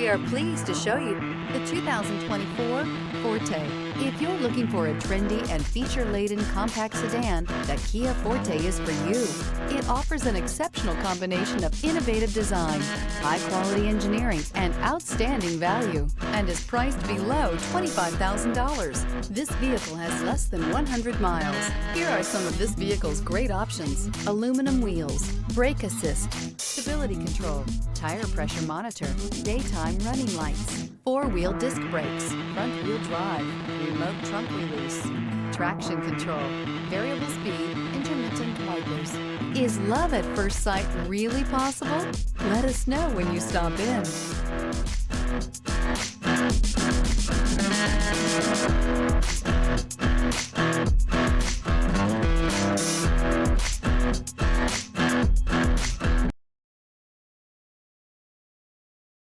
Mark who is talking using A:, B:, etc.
A: We are pleased to show you the 2024 Forte. If you're looking for a trendy and feature-laden compact sedan, the Kia Forte is for you. It offers an exceptional combination of innovative design, high-quality engineering, and outstanding value, and is priced below $25,000. This vehicle has less than 100 miles. Here are some of this vehicle's great options: aluminum wheels, brake assist, stability control, tire pressure monitor, daytime running lights, four-wheel disc brakes, front-wheel drive, remote trunk release, traction control, variable speed, intermittent wipers. Is love at first sight really possible? Let us know when you stop in.